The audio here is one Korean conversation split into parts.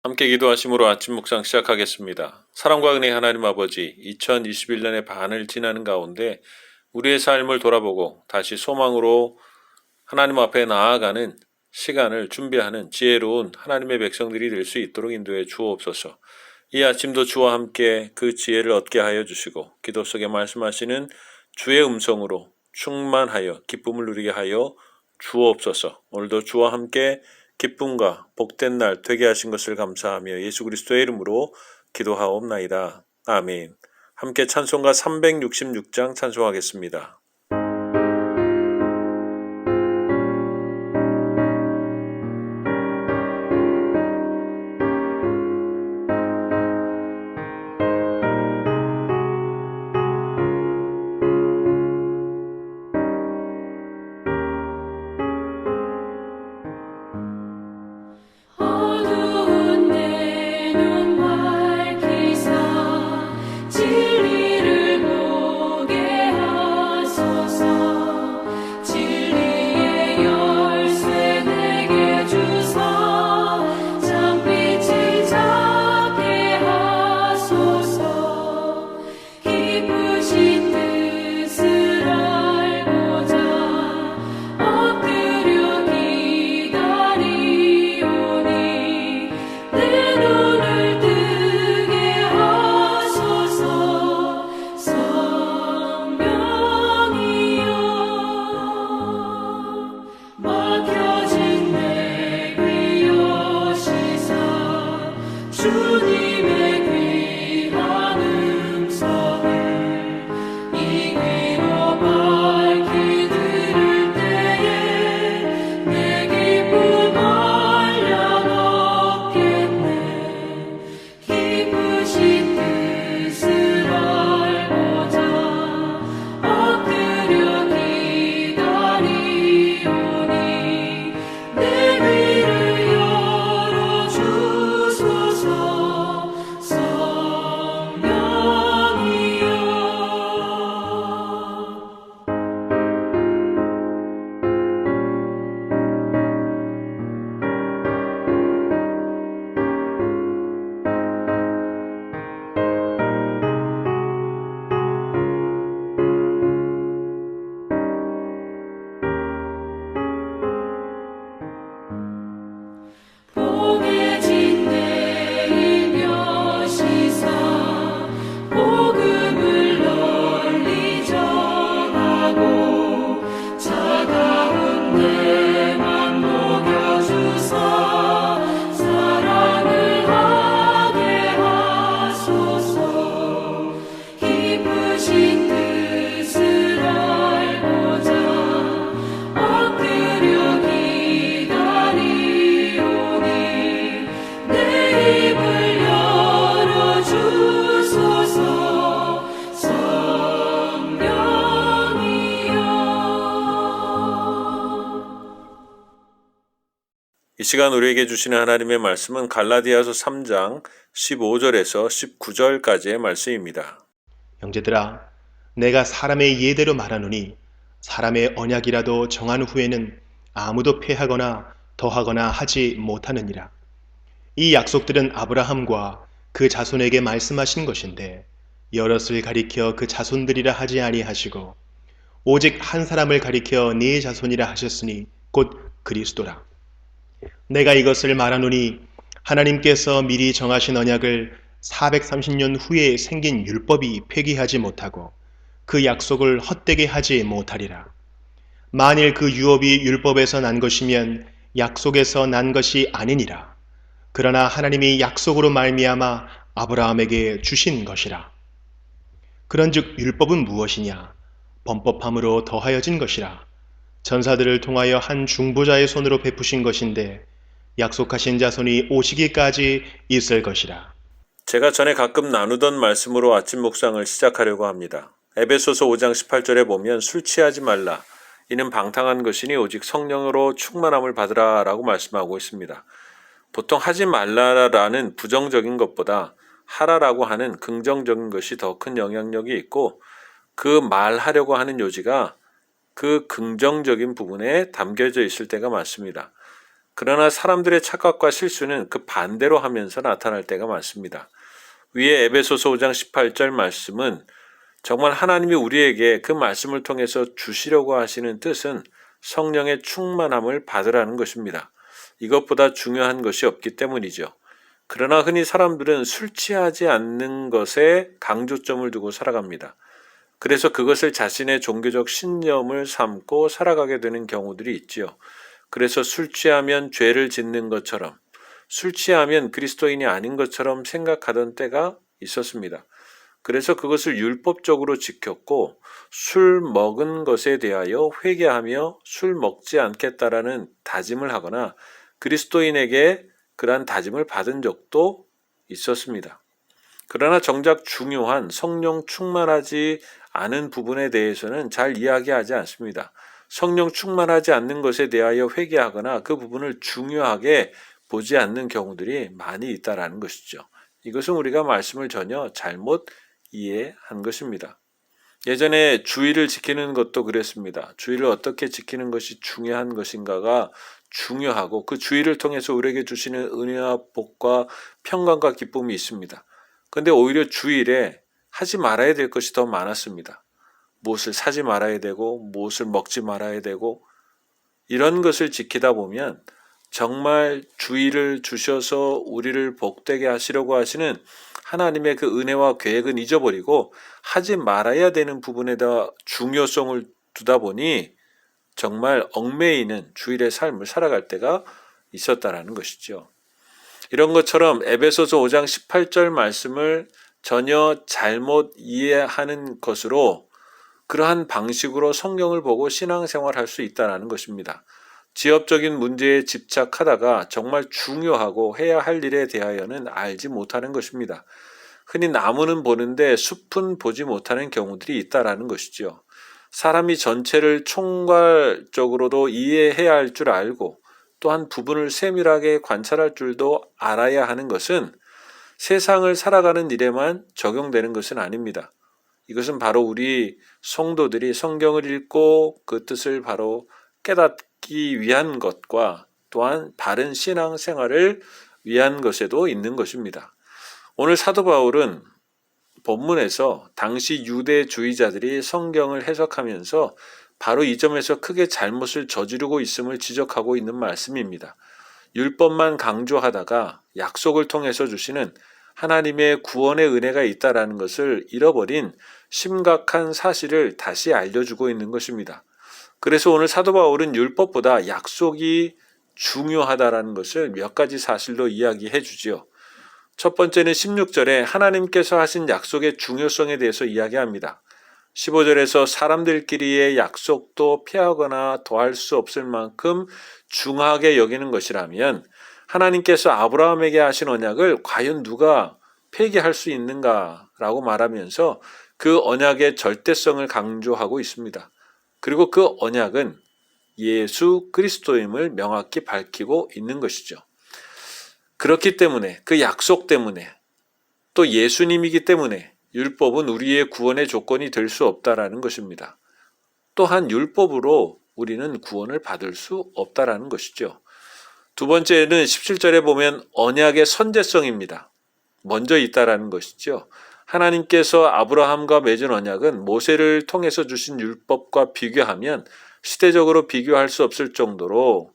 함께 기도하심으로 아침 묵상 시작하겠습니다. 사랑과 은혜 하나님 아버지, 2021년의 반을 지나는 가운데 우리의 삶을 돌아보고 다시 소망으로 하나님 앞에 나아가는 시간을 준비하는 지혜로운 하나님의 백성들이 될 수 있도록 인도해 주옵소서. 이 아침도 주와 함께 그 지혜를 얻게 하여 주시고 기도 속에 말씀하시는 주의 음성으로 충만하여 기쁨을 누리게 하여 주옵소서. 오늘도 주와 함께 기쁨과 복된 날 되게 하신 것을 감사하며 예수 그리스도의 이름으로 기도하옵나이다. 아멘. 함께 찬송가 366장 찬송하겠습니다. 이 시간 우리에게 주시는 하나님의 말씀은 갈라디아서 3장 15절에서 19절까지의 말씀입니다. 형제들아, 내가 사람의 예대로 말하노니 사람의 언약이라도 정한 후에는 아무도 폐하거나 더하거나 하지 못하느니라. 이 약속들은 아브라함과 그 자손에게 말씀하신 것인데 여럿을 가리켜 그 자손들이라 하지 아니하시고 오직 한 사람을 가리켜 네 자손이라 하셨으니 곧 그리스도라. 내가 이것을 말하노니 하나님께서 미리 정하신 언약을 430년 후에 생긴 율법이 폐기하지 못하고 그 약속을 헛되게 하지 못하리라. 만일 그 유업이 율법에서 난 것이면 약속에서 난 것이 아니니라. 그러나 하나님이 약속으로 말미암아 아브라함에게 주신 것이라. 그런즉 율법은 무엇이냐? 범법함으로 더하여진 것이라. 전사들을 통하여 한 중보자의 손으로 베푸신 것인데 약속하신 자손이 오시기까지 있을 것이라. 제가 전에 가끔 나누던 말씀으로 아침 묵상을 시작하려고 합니다. 에베소서 5장 18절에 보면 술 취하지 말라. 이는 방탕한 것이니 오직 성령으로 충만함을 받으라 라고 말씀하고 있습니다. 보통 하지 말라라는 부정적인 것보다 하라라고 하는 긍정적인 것이 더 큰 영향력이 있고 그 말하려고 하는 요지가 그 긍정적인 부분에 담겨져 있을 때가 많습니다. 그러나 사람들의 착각과 실수는 그 반대로 하면서 나타날 때가 많습니다. 위에 에베소서 5장 18절 말씀은 정말 하나님이 우리에게 그 말씀을 통해서 주시려고 하시는 뜻은 성령의 충만함을 받으라는 것입니다. 이것보다 중요한 것이 없기 때문이죠. 그러나 흔히 사람들은 술 취하지 않는 것에 강조점을 두고 살아갑니다. 그래서 그것을 자신의 종교적 신념을 삼고 살아가게 되는 경우들이 있지요. 그래서 술 취하면 죄를 짓는 것처럼, 술 취하면 그리스도인이 아닌 것처럼 생각하던 때가 있었습니다. 그래서 그것을 율법적으로 지켰고 술 먹은 것에 대하여 회개하며 술 먹지 않겠다라는 다짐을 하거나 그리스도인에게 그러한 다짐을 받은 적도 있었습니다. 그러나 정작 중요한 성령 충만하지 않은 부분에 대해서는 잘 이야기하지 않습니다. 성령 충만하지 않는 것에 대하여 회개하거나 그 부분을 중요하게 보지 않는 경우들이 많이 있다라는 것이죠. 이것은 우리가 말씀을 전혀 잘못 이해한 것입니다. 예전에 주의를 지키는 것도 그랬습니다. 주의를 어떻게 지키는 것이 중요한 것인가가 중요하고 그 주의를 통해서 우리에게 주시는 은혜와 복과 평강과 기쁨이 있습니다. 그런데 오히려 주일에 하지 말아야 될 것이 더 많았습니다. 무엇을 사지 말아야 되고 무엇을 먹지 말아야 되고 이런 것을 지키다 보면 정말 주의를 주셔서 우리를 복되게 하시려고 하시는 하나님의 그 은혜와 계획은 잊어버리고 하지 말아야 되는 부분에다 중요성을 두다 보니 정말 얽매이는 주일의 삶을 살아갈 때가 있었다라는 것이죠. 이런 것처럼 에베소서 5장 18절 말씀을 전혀 잘못 이해하는 것으로 그러한 방식으로 성경을 보고 신앙생활할 수 있다는 것입니다. 지엽적인 문제에 집착하다가 정말 중요하고 해야 할 일에 대하여는 알지 못하는 것입니다. 흔히 나무는 보는데 숲은 보지 못하는 경우들이 있다라는 것이죠. 사람이 전체를 총괄적으로도 이해해야 할 줄 알고 또한 부분을 세밀하게 관찰할 줄도 알아야 하는 것은 세상을 살아가는 일에만 적용되는 것은 아닙니다. 이것은 바로 우리 성도들이 성경을 읽고 그 뜻을 바로 깨닫기 위한 것과 또한 바른 신앙생활을 위한 것에도 있는 것입니다. 오늘 사도 바울은 본문에서 당시 유대주의자들이 성경을 해석하면서 바로 이 점에서 크게 잘못을 저지르고 있음을 지적하고 있는 말씀입니다. 율법만 강조하다가 약속을 통해서 주시는 하나님의 구원의 은혜가 있다라는 것을 잃어버린 심각한 사실을 다시 알려주고 있는 것입니다. 그래서 오늘 사도 바울은 율법보다 약속이 중요하다라는 것을 몇 가지 사실로 이야기해 주지요. 첫 번째는 16절에 하나님께서 하신 약속의 중요성에 대해서 이야기합니다. 15절에서 사람들끼리의 약속도 피하거나 더할 수 없을 만큼 중하게 여기는 것이라면 하나님께서 아브라함에게 하신 언약을 과연 누가 폐기할 수 있는가라고 말하면서 그 언약의 절대성을 강조하고 있습니다. 그리고 그 언약은 예수 그리스도임을 명확히 밝히고 있는 것이죠. 그렇기 때문에 그 약속 때문에 또 예수님이기 때문에 율법은 우리의 구원의 조건이 될 수 없다라는 것입니다. 또한 율법으로 우리는 구원을 받을 수 없다라는 것이죠. 두 번째는 17절에 보면 언약의 선제성입니다. 먼저 있다라는 것이죠. 하나님께서 아브라함과 맺은 언약은 모세를 통해서 주신 율법과 비교하면 시대적으로 비교할 수 없을 정도로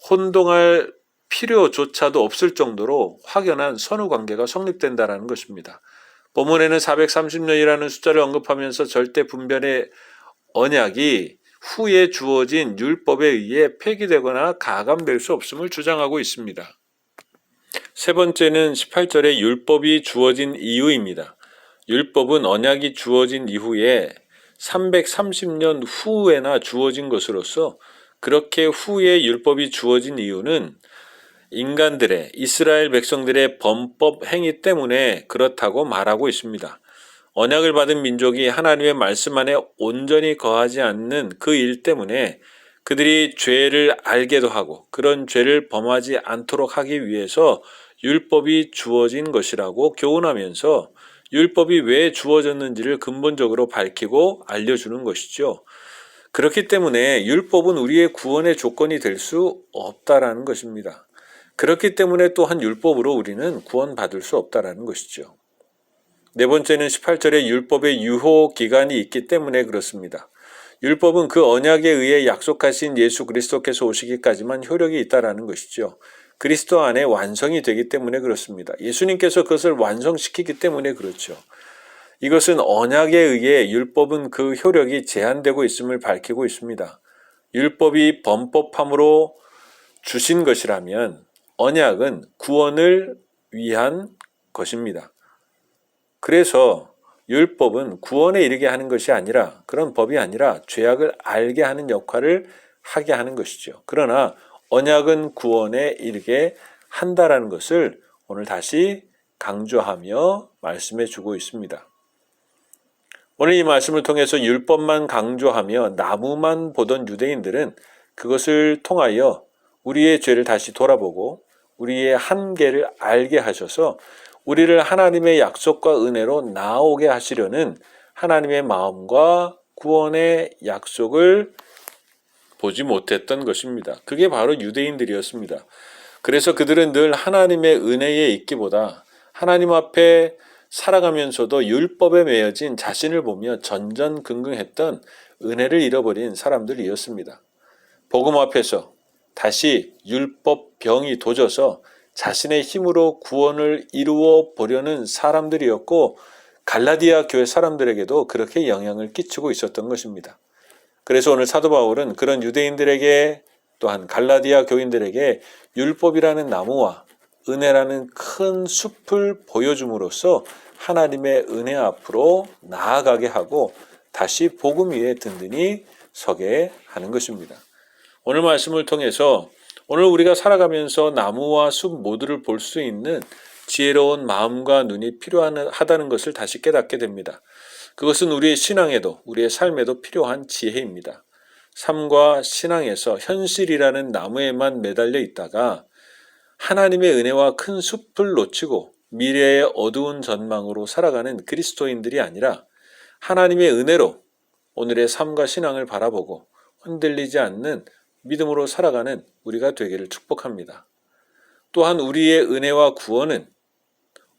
혼동할 필요조차도 없을 정도로 확연한 선후관계가 성립된다라는 것입니다. 본문에는 430년이라는 숫자를 언급하면서 절대 분별의 언약이 후에 주어진 율법에 의해 폐기되거나 가감될 수 없음을 주장하고 있습니다. 세 번째는 18절에 율법이 주어진 이유입니다. 율법은 언약이 주어진 이후에 330년 후에나 주어진 것으로서 그렇게 후에 율법이 주어진 이유는 인간들의 이스라엘 백성들의 범법 행위 때문에 그렇다고 말하고 있습니다. 언약을 받은 민족이 하나님의 말씀 안에 온전히 거하지 않는 그 일 때문에 그들이 죄를 알게도 하고 그런 죄를 범하지 않도록 하기 위해서 율법이 주어진 것이라고 교훈하면서 율법이 왜 주어졌는지를 근본적으로 밝히고 알려주는 것이죠. 그렇기 때문에 율법은 우리의 구원의 조건이 될 수 없다라는 것입니다. 그렇기 때문에 또한 율법으로 우리는 구원받을 수 없다라는 것이죠. 네 번째는 18절에 율법의 유효 기간이 있기 때문에 그렇습니다. 율법은 그 언약에 의해 약속하신 예수 그리스도께서 오시기까지만 효력이 있다라는 것이죠. 그리스도 안에 완성이 되기 때문에 그렇습니다. 예수님께서 그것을 완성시키기 때문에 그렇죠. 이것은 언약에 의해 율법은 그 효력이 제한되고 있음을 밝히고 있습니다. 율법이 범법함으로 주신 것이라면 언약은 구원을 위한 것입니다. 그래서 율법은 구원에 이르게 하는 것이 아니라, 그런 법이 아니라 죄악을 알게 하는 역할을 하게 하는 것이죠. 그러나 언약은 구원에 이르게 한다라는 것을 오늘 다시 강조하며 말씀해 주고 있습니다. 오늘 이 말씀을 통해서 율법만 강조하며 나무만 보던 유대인들은 그것을 통하여 우리의 죄를 다시 돌아보고 우리의 한계를 알게 하셔서 우리를 하나님의 약속과 은혜로 나아오게 하시려는 하나님의 마음과 구원의 약속을 보지 못했던 것입니다. 그게 바로 유대인들이었습니다. 그래서 그들은 늘 하나님의 은혜에 있기보다 하나님 앞에 살아가면서도 율법에 매여진 자신을 보며 전전긍긍했던 은혜를 잃어버린 사람들이었습니다. 복음 앞에서 다시 율법 병이 도져서 자신의 힘으로 구원을 이루어 보려는 사람들이었고, 갈라디아 교회 사람들에게도 그렇게 영향을 끼치고 있었던 것입니다. 그래서 오늘 사도 바울은 그런 유대인들에게, 또한 갈라디아 교인들에게 율법이라는 나무와 은혜라는 큰 숲을 보여줌으로써 하나님의 은혜 앞으로 나아가게 하고 다시 복음 위에 든든히 서게 하는 것입니다. 오늘 말씀을 통해서 오늘 우리가 살아가면서 나무와 숲 모두를 볼 수 있는 지혜로운 마음과 눈이 필요하다는 것을 다시 깨닫게 됩니다. 그것은 우리의 신앙에도, 우리의 삶에도 필요한 지혜입니다. 삶과 신앙에서 현실이라는 나무에만 매달려 있다가 하나님의 은혜와 큰 숲을 놓치고 미래의 어두운 전망으로 살아가는 그리스도인들이 아니라 하나님의 은혜로 오늘의 삶과 신앙을 바라보고 흔들리지 않는 믿음으로 살아가는 우리가 되기를 축복합니다. 또한 우리의 은혜와 구원은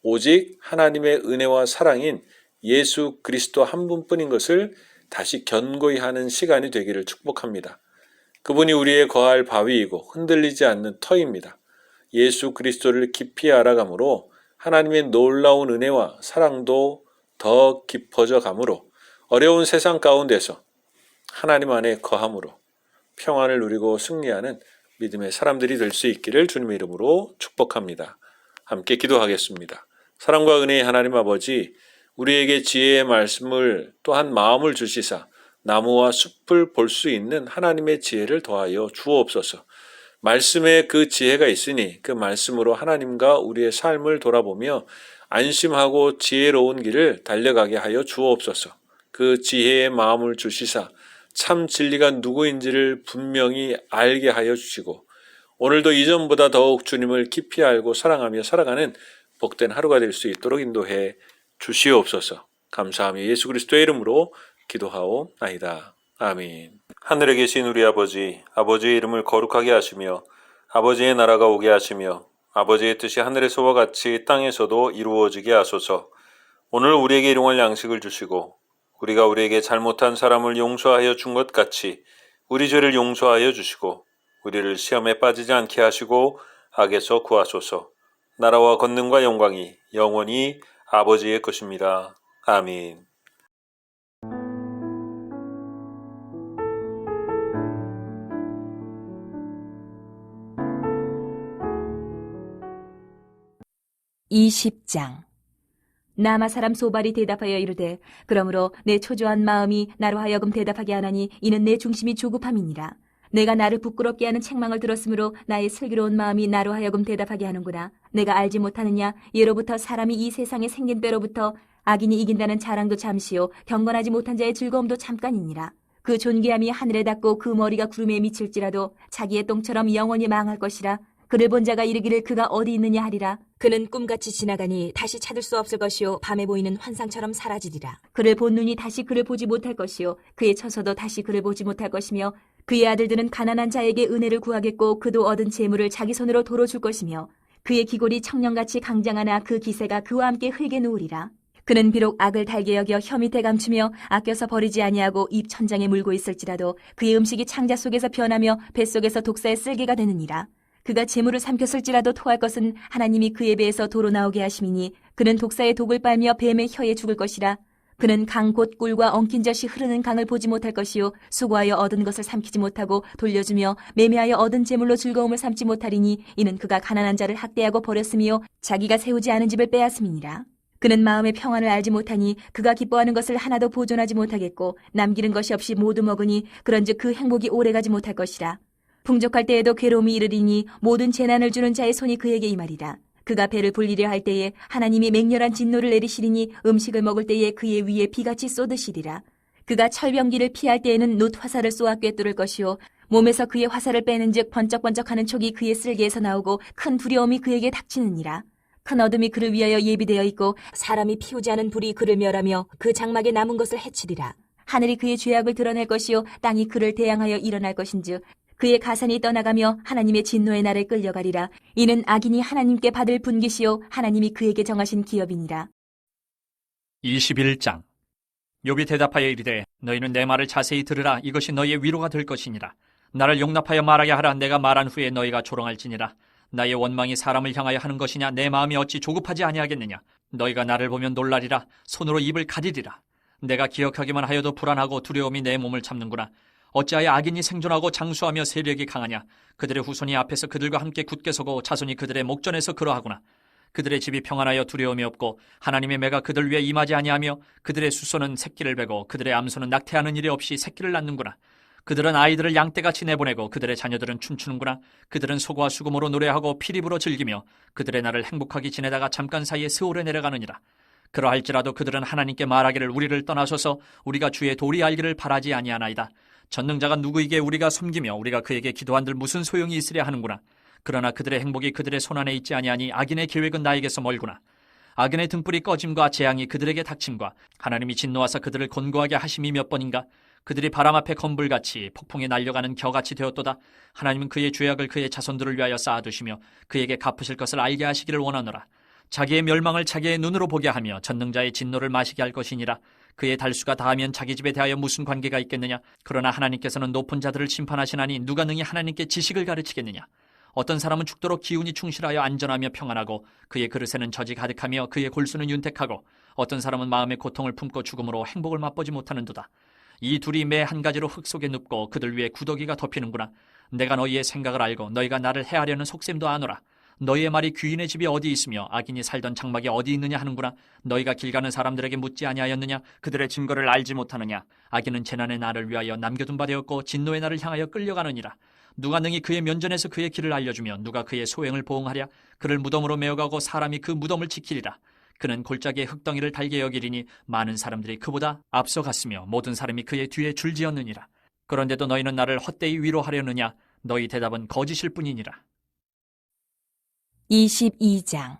오직 하나님의 은혜와 사랑인 예수 그리스도 한 분뿐인 것을 다시 견고히 하는 시간이 되기를 축복합니다. 그분이 우리의 거할 바위이고 흔들리지 않는 터입니다. 예수 그리스도를 깊이 알아감으로 하나님의 놀라운 은혜와 사랑도 더 깊어져 가므로 어려운 세상 가운데서 하나님 안에 거함으로 평안을 누리고 승리하는 믿음의 사람들이 될 수 있기를 주님의 이름으로 축복합니다. 함께 기도하겠습니다. 사랑과 은혜의 하나님 아버지, 우리에게 지혜의 말씀을 또한 마음을 주시사 나무와 숲을 볼 수 있는 하나님의 지혜를 더하여 주옵소서. 말씀에 그 지혜가 있으니 그 말씀으로 하나님과 우리의 삶을 돌아보며 안심하고 지혜로운 길을 달려가게 하여 주옵소서. 그 지혜의 마음을 주시사 참 진리가 누구인지를 분명히 알게 하여 주시고 오늘도 이전보다 더욱 주님을 깊이 알고 사랑하며 살아가는 복된 하루가 될 수 있도록 인도해 주시옵소서. 감사하며 예수 그리스도의 이름으로 기도하옵나이다. 아멘. 하늘에 계신 우리 아버지, 아버지의 이름을 거룩하게 하시며 아버지의 나라가 오게 하시며 아버지의 뜻이 하늘에서와 같이 땅에서도 이루어지게 하소서. 오늘 우리에게 일용할 양식을 주시고 우리가 우리에게 잘못한 사람을 용서하여 준 것 같이 우리 죄를 용서하여 주시고 우리를 시험에 빠지지 않게 하시고 악에서 구하소서. 나라와 권능과 영광이 영원히 아버지의 것입니다. 아멘. (20장) 나마 사람 소발이 대답하여 이르되 그러므로 내 초조한 마음이 나로 하여금 대답하게 하나니 이는 내 중심이 조급함이니라. 내가 나를 부끄럽게 하는 책망을 들었으므로 나의 슬기로운 마음이 나로 하여금 대답하게 하는구나. 내가 알지 못하느냐? 예로부터 사람이 이 세상에 생긴 때로부터 악인이 이긴다는 자랑도 잠시요 경건하지 못한 자의 즐거움도 잠깐이니라. 그 존귀함이 하늘에 닿고 그 머리가 구름에 미칠지라도 자기의 똥처럼 영원히 망할 것이라. 그를 본 자가 이르기를 그가 어디 있느냐 하리라. 그는 꿈같이 지나가니 다시 찾을 수 없을 것이요 밤에 보이는 환상처럼 사라지리라. 그를 본 눈이 다시 그를 보지 못할 것이요 그의 처소도 다시 그를 보지 못할 것이며 그의 아들들은 가난한 자에게 은혜를 구하겠고 그도 얻은 재물을 자기 손으로 도로 줄 것이며 그의 기골이 청년같이 강장하나 그 기세가 그와 함께 흙에 누우리라. 그는 비록 악을 달게 여겨 혀 밑에 감추며 아껴서 버리지 아니하고 입 천장에 물고 있을지라도 그의 음식이 창자 속에서 변하며 뱃속에서 독사의 쓸개가 되느니라. 그가 재물을 삼켰을지라도 토할 것은 하나님이 그의 배에서 도로 나오게 하심이니 그는 독사의 독을 빨며 뱀의 혀에 죽을 것이라. 그는 강 곧 꿀과 엉킨 젖이 흐르는 강을 보지 못할 것이요 수고하여 얻은 것을 삼키지 못하고 돌려주며 매매하여 얻은 재물로 즐거움을 삼지 못하리니 이는 그가 가난한 자를 학대하고 버렸으며 자기가 세우지 않은 집을 빼앗음이니라. 그는 마음의 평안을 알지 못하니 그가 기뻐하는 것을 하나도 보존하지 못하겠고 남기는 것이 없이 모두 먹으니 그런즉 그 행복이 오래가지 못할 것이라. 풍족할 때에도 괴로움이 이르리니 모든 재난을 주는 자의 손이 그에게 임하리라. 그가 배를 불리려 할 때에 하나님이 맹렬한 진노를 내리시리니 음식을 먹을 때에 그의 위에 비같이 쏟으시리라. 그가 철병기를 피할 때에는 놋 화살을 쏘아 꿰뚫을 것이요 몸에서 그의 화살을 빼는즉 번쩍번쩍하는 촉이 그의 쓸개에서 나오고 큰 두려움이 그에게 닥치느니라. 큰 어둠이 그를 위하여 예비되어 있고 사람이 피우지 않은 불이 그를 멸하며 그 장막에 남은 것을 해치리라. 하늘이 그의 죄악을 드러낼 것이요 땅이 그를 대항하여 일어날 것인즉 그의 가산이 떠나가며 하나님의 진노의 날에 끌려가리라. 이는 악인이 하나님께 받을 분깃이요 하나님이 그에게 정하신 기업이니라. 21장. 욥이 대답하여 이르되 너희는 내 말을 자세히 들으라. 이것이 너희의 위로가 될 것이니라. 나를 용납하여 말하게 하라. 내가 말한 후에 너희가 조롱할지니라. 나의 원망이 사람을 향하여 하는 것이냐? 내 마음이 어찌 조급하지 아니하겠느냐? 너희가 나를 보면 놀라리라. 손으로 입을 가리리라. 내가 기억하기만 하여도 불안하고 두려움이 내 몸을 잡는구나. 어찌하여 악인이 생존하고 장수하며 세력이 강하냐? 그들의 후손이 앞에서 그들과 함께 굳게 서고 자손이 그들의 목전에서 그러하구나. 그들의 집이 평안하여 두려움이 없고 하나님의 매가 그들 위에 임하지 아니하며 그들의 수소는 새끼를 베고 그들의 암소는 낙태하는 일이 없이 새끼를 낳는구나. 그들은 아이들을 양떼같이 내보내고 그들의 자녀들은 춤추는구나. 그들은 소고와 수금으로 노래하고 피리부로 즐기며 그들의 날을 행복하게 지내다가 잠깐 사이에 스올에 내려가느니라. 그러할지라도 그들은 하나님께 말하기를 우리를 떠나소서 우리가 주의 도리 알기를 바라지 아니하나이다. 전능자가 누구에게 우리가 섬기며 우리가 그에게 기도한들 무슨 소용이 있으랴 하는구나. 그러나 그들의 행복이 그들의 손안에 있지 아니하니 악인의 계획은 나에게서 멀구나. 악인의 등불이 꺼짐과 재앙이 그들에게 닥침과 하나님이 진노하사 그들을 곤고하게 하심이 몇 번인가. 그들이 바람 앞에 건불같이 폭풍에 날려가는 겨같이 되었도다. 하나님은 그의 죄악을 그의 자손들을 위하여 쌓아두시며 그에게 갚으실 것을 알게 하시기를 원하노라. 자기의 멸망을 자기의 눈으로 보게 하며 전능자의 진노를 마시게 할 것이니라. 그의 달수가 닿으면 자기 집에 대하여 무슨 관계가 있겠느냐? 그러나 하나님께서는 높은 자들을 심판하시나니 누가 능히 하나님께 지식을 가르치겠느냐? 어떤 사람은 죽도록 기운이 충실하여 안전하며 평안하고 그의 그릇에는 젖이 가득하며 그의 골수는 윤택하고 어떤 사람은 마음의 고통을 품고 죽음으로 행복을 맛보지 못하는도다. 이 둘이 매 한 가지로 흙 속에 눕고 그들 위에 구더기가 덮이는구나. 내가 너희의 생각을 알고 너희가 나를 해하려는 속셈도 아노라. 너희의 말이 귀인의 집이 어디 있으며 악인이 살던 장막이 어디 있느냐 하는구나. 너희가 길 가는 사람들에게 묻지 아니하였느냐? 그들의 증거를 알지 못하느냐? 악인은 재난의 날을 위하여 남겨둔 바 되었고 진노의 날을 향하여 끌려가느니라. 누가 능히 그의 면전에서 그의 길을 알려주며 누가 그의 소행을 보응하랴? 그를 무덤으로 메어가고 사람이 그 무덤을 지키리라. 그는 골짜기의 흙덩이를 달게 여기리니 많은 사람들이 그보다 앞서갔으며 모든 사람이 그의 뒤에 줄지었느니라. 그런데도 너희는 나를 헛되이 위로하려느냐? 너희 대답은 거짓일 뿐이니라. 22장.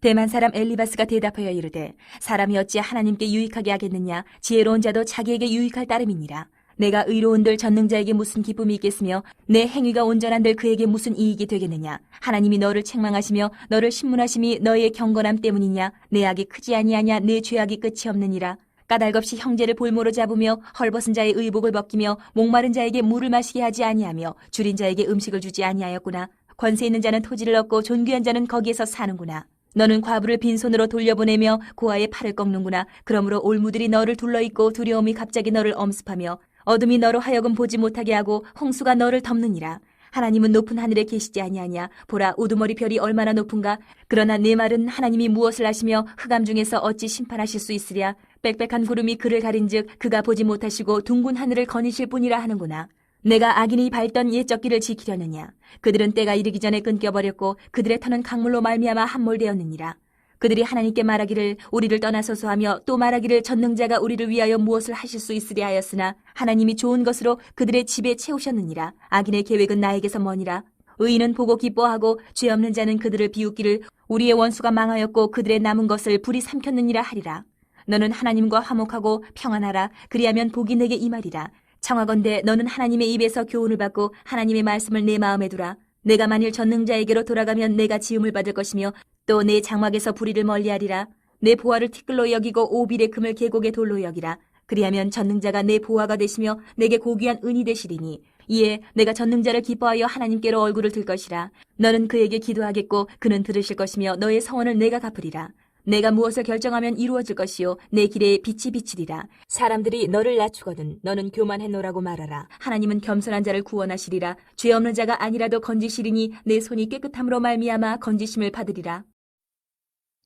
대만 사람 엘리바스가 대답하여 이르되 사람이 어찌 하나님께 유익하게 하겠느냐? 지혜로운 자도 자기에게 유익할 따름이니라. 내가 의로운들 전능자에게 무슨 기쁨이 있겠으며 내 행위가 온전한들 그에게 무슨 이익이 되겠느냐? 하나님이 너를 책망하시며 너를 신문하심이 너의 경건함 때문이냐? 내 악이 크지 아니하냐? 내 죄악이 끝이 없느니라. 까닭없이 형제를 볼모로 잡으며 헐벗은 자의 의복을 벗기며 목마른 자에게 물을 마시게 하지 아니하며 줄인 자에게 음식을 주지 아니하였구나. 권세 있는 자는 토지를 얻고 존귀한 자는 거기에서 사는구나. 너는 과부를 빈손으로 돌려보내며 고아의 팔을 꺾는구나. 그러므로 올무들이 너를 둘러있고 두려움이 갑자기 너를 엄습하며 어둠이 너로 하여금 보지 못하게 하고 홍수가 너를 덮느니라. 하나님은 높은 하늘에 계시지 아니하냐? 보라, 우두머리 별이 얼마나 높은가? 그러나 내 말은 하나님이 무엇을 하시며 흑암 중에서 어찌 심판하실 수 있으랴? 빽빽한 구름이 그를 가린즉 그가 보지 못하시고 둥근 하늘을 거니실 뿐이라 하는구나. 내가 악인이 밟던 옛적 길을 지키려느냐? 그들은 때가 이르기 전에 끊겨버렸고 그들의 터는 강물로 말미암아 함몰되었느니라. 그들이 하나님께 말하기를 우리를 떠나소서 하며 또 말하기를 전능자가 우리를 위하여 무엇을 하실 수 있으랴 하였으나 하나님이 좋은 것으로 그들의 집에 채우셨느니라. 악인의 계획은 나에게서 머니라. 의인은 보고 기뻐하고 죄 없는 자는 그들을 비웃기를 우리의 원수가 망하였고 그들의 남은 것을 불이 삼켰느니라 하리라. 너는 하나님과 화목하고 평안하라. 그리하면 복이 내게 임하리라. 청하건대 너는 하나님의 입에서 교훈을 받고 하나님의 말씀을 내 마음에 두라. 내가 만일 전능자에게로 돌아가면 내가 지음을 받을 것이며 또 내 장막에서 불의를 멀리하리라. 내 보화를 티끌로 여기고 오빌의 금을 계곡의 돌로 여기라. 그리하면 전능자가 내 보화가 되시며 내게 고귀한 은이 되시리니 이에 내가 전능자를 기뻐하여 하나님께로 얼굴을 들 것이라. 너는 그에게 기도하겠고 그는 들으실 것이며 너의 성원을 내가 갚으리라. 내가 무엇을 결정하면 이루어질 것이요 내 길에 빛이 비치리라. 사람들이 너를 낮추거든 너는 교만해노라고 말하라. 하나님은 겸손한 자를 구원하시리라. 죄 없는 자가 아니라도 건지시리니 내 손이 깨끗함으로 말미암아 건지심을 받으리라.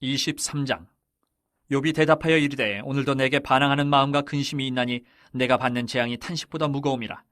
23장. 욥이 대답하여 이르되 오늘도 내게 반항하는 마음과 근심이 있나니 내가 받는 재앙이 탄식보다 무거움이라.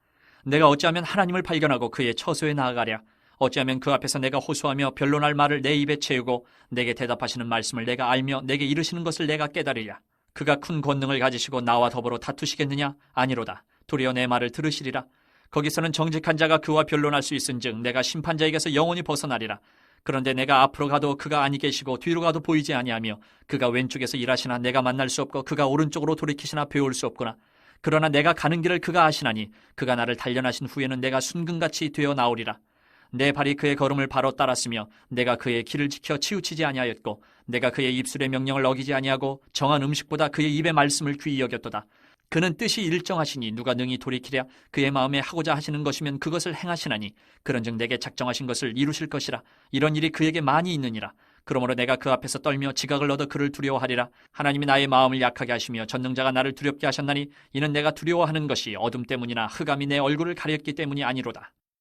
내가 어찌하면 하나님을 발견하고 그의 처소에 나아가랴. 어찌하면 그 앞에서 내가 호소하며 변론할 말을 내 입에 채우고 내게 대답하시는 말씀을 내가 알며 내게 이르시는 것을 내가 깨달으랴. 그가 큰 권능을 가지시고 나와 더불어 다투시겠느냐? 아니로다. 도리어 내 말을 들으시리라. 거기서는 정직한 자가 그와 변론할 수 있은즉 내가 심판자에게서 영원히 벗어나리라. 그런데 내가 앞으로 가도 그가 아니 계시고 뒤로 가도 보이지 아니하며 그가 왼쪽에서 일하시나 내가 만날 수 없고 그가 오른쪽으로 돌이키시나 배울 수 없구나. 그러나 내가 가는 길을 그가 아시나니 그가 나를 단련하신 후에는 내가 순금같이 되어 나오리라. 내 발이 그의 걸음을 바로 따랐으며 내가 그의 길을 지켜 치우치지 아니하였고 내가 그의 입술의 명령을 어기지 아니하고 정한 음식보다 그의 입의 말씀을 귀히 여겼도다. 그는 뜻이 일정하시니 누가 능히 돌이키랴. 그의 마음에 하고자 하시는 것이면 그것을 행하시나니 그런즉 내게 작정하신 것을 이루실 것이라. 이런 일이 그에게 많이 있느니라. 그러므로 내가 그 앞에서 떨며 지각을 얻어 그를 두려워하리라. 하나님이 나의 마음을 약하게 하시며 전능자가 나를 두렵게 하셨나니 이는 내가 두려워하는 것이 어둠 때문이나 흑암이 내 얼굴을 가렸기 때문이 아니로다.